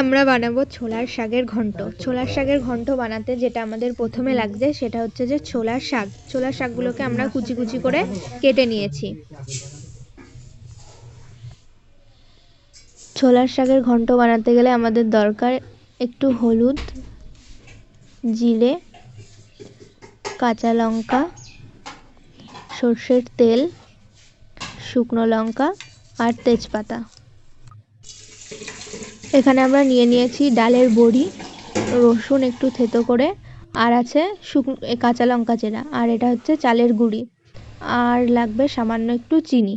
আমরা বানাবো ছোলার শাকের ঘন্ট। ছোলার শাকের ঘন্ট বানাতে যেটা আমাদের প্রথমে লাগছে সেটা হচ্ছে যে ছোলার শাক। ছোলার শাকগুলোকে আমরা কুচি কুচি করে কেটে নিয়েছি। ছোলার শাকের ঘন্ট বানাতে গেলে আমাদের দরকার একটু হলুদ, জিরে, কাঁচা লঙ্কা, সর্ষের তেল, শুকনো লঙ্কা আর তেজপাতা। এখানে আমরা নিয়ে নিয়েছি ডালের বড়ি, রসুন একটু থেতো করে, আর আছে কাঁচা লঙ্কা চেরা, আর এটা হচ্ছে চালের গুঁড়ি, আর লাগবে সামান্য একটু চিনি।